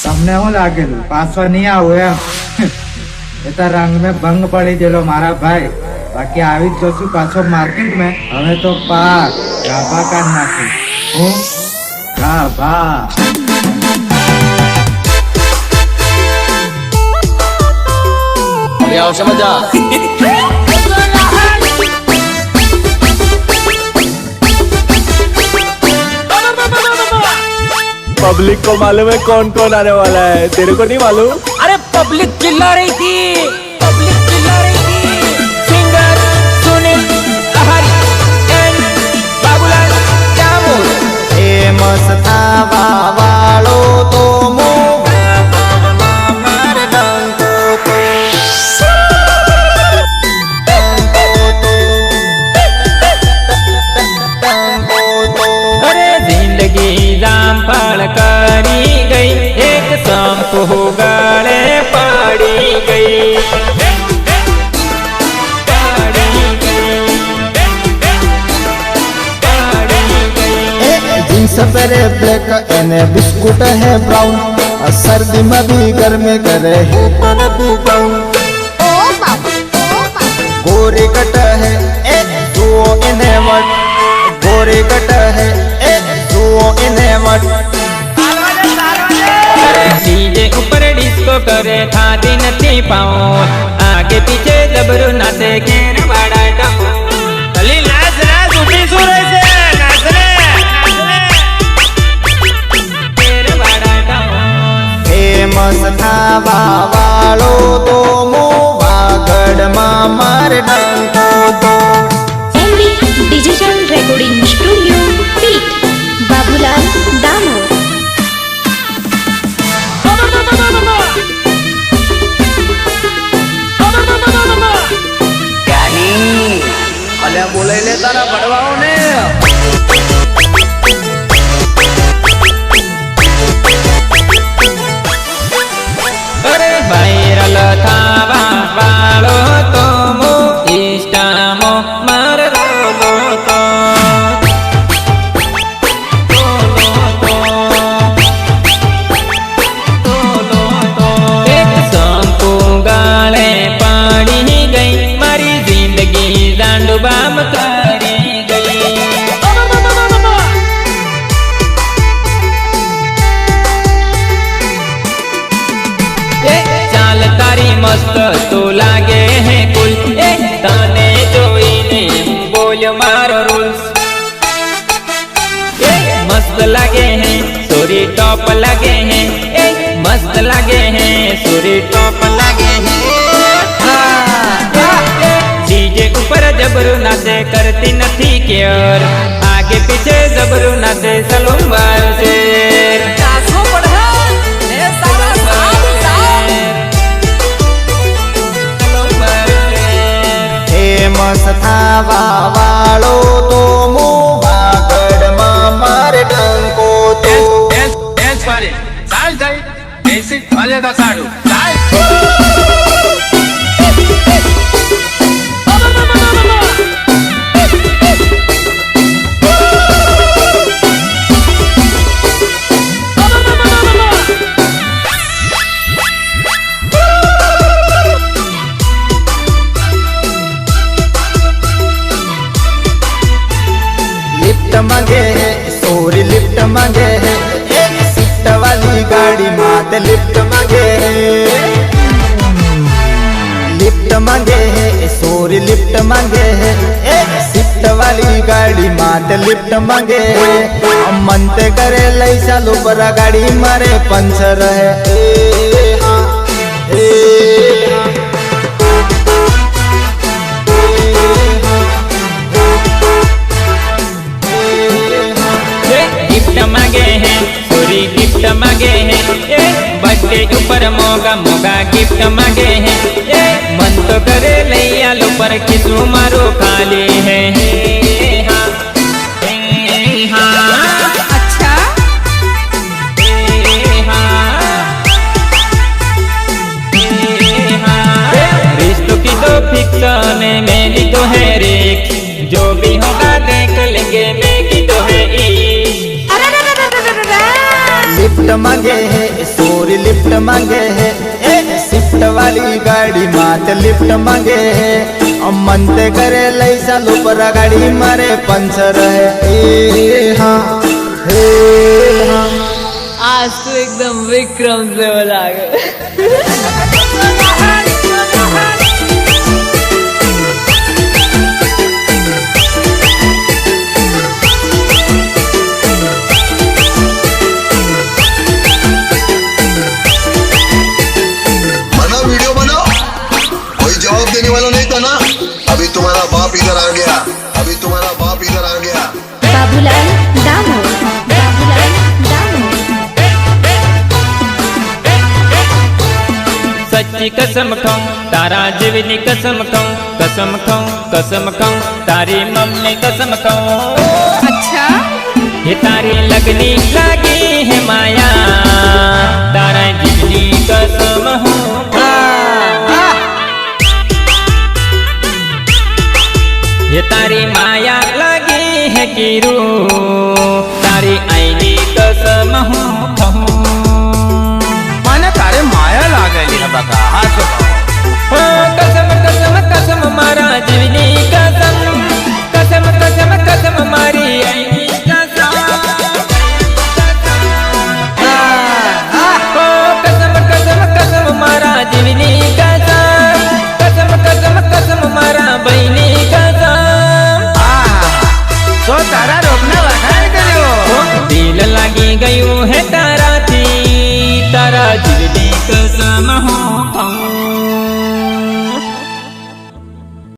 તમને હું લાગેલું પાછો નહીં આવું એમ? એ તો રંગ મેં ભંગ પડી ગયેલો મારા ભાઈ. બાકી આવી જ જશું પાછો માર્કેટ में. હવે તો પાક ગાભા કાઢ નાખી હું ગાભા. अभी आवश्यक मजा पब्लिक को मालूम है कौन कौन आने वाला है, तेरे को नहीं मालूम? अरे पब्लिक चिल्ला रही थी, पब्लिक चिल्ला रही थी। सिंगर सुनील लहरी एंड बाबूलाल जामुन। फेमस थावा वालो तो अरे जिंदगी रामपाल करी गई, एक सांप हो गले पड़ी गई, जींस पेरे ब्लैक एने बिस्कुट है ब्राउन, सर्दी में भी गर्मी करे है पर भी ब्राउन। गोरी कट है ए दुओ इन्हें मत, गोरी कट है ए दुओ इन्हें मत। डीजे ऊपर डिस्को करे था दिन थी पाओ, आगे पीछे जबरू नाचे घेर बड़ा डमो। अली नाच नाच उठी सुरे से नाच रे घेर बड़ा डमो। फेमस थावा वालो तो वागड़ मार डंको तो। एमबी डिजिटल रेकॉर्डिंग स्टूडियो पीट बाबूलाल दामोर। अल्या बोले ले तारा बड़वाओ ने अरे वायरल थावा वालो तो मो इंस्टा मो मार लो तो एक सांपू गाले पानी गई, मारी जिंदगी दांडू बाम करी गई। चाल तारी मस्त तो लागे है कुल, तने जोईने बोल मारो रूल्स। मस्त लगे हैं सोरी टॉप लगे हैं, मस्त लगे हैं सोरी टॉप लगे हैं। डीजे ऊपर जबरू नाचे करती नथी केयर, आगे पीछे जबरू नाचे सलूम्बर शेर। फेमस थावा वालो तो वागड़ मार डंको तो। डांस वाले साल जाए ऐसे वाले का साड़ू साल लिफ्ट मांगे है सोरी लिफ्ट मांगे है, एक सीट वाली गाड़ी मात लिफ्ट मांगे है। लिफ्ट मांगे है सोरी लिफ्ट मांगे है, एक सीट वाली गाड़ी मात लिफ्ट मांगे है। मन ते करे लई चालू बरा गाड़ी मारे पंचर है। गिफ्ट मांगे हैं सोरी गिफ्ट मांगे हैं, बर्थडे ऊपर मोगा मोगा गिफ्ट मांगे हैं। मन तो करे लैया लो पर किसू मारो खाली है। हाँ अच्छा रिश्तों की तो फिक्सन मेरी तो है रिक्स, जो भी होगा देख लेंगे मेरी तो है लिफ्ट मांगे है सोरी लिफ्ट मांगे है ए शिफ्ट वाली गाड़ी मात लिफ्ट मांगे है मन ते करे लई चालू पर गाड़ी मारे पंचर है ए हाँ हे हाँ आज तो एकदम विक्रम से लागे। बनाओ वीडियो बनाओ, कोई जवाब देने वाला नहीं था ना। अभी तुम्हारा बाप इधर आ गया, अभी तुम्हारा बाप इधर आ गया। बाबूलाल दामोद, बाबूलाल दामोद। सच्ची कसम खाऊं तारा जीवनी कसम खाऊं, कसम खाऊं कसम खाऊं तारी मम्मी कसम खाऊं। अच्छा ये तारी लगनी लगी है माया, तारा जीवनी कसम हूँ। ये तारी माया लगी है कीरू, तारी आईनी कसम हूँ। મને તારે માયા લાગેલી હે બકા હાચો કહો. कसम कसम कसम मारा जीवनी कसम, कसम कसम कसम मारी आईनी कसम। कसम कसम कसम मारा जीवनी कसम, कसम कसम कसम मारा बहनी कसम। તો તારા રોગના વખાણ કર્યો. दिल लागी गયું है तारा थी, तारा जीवनी कसम हूँ।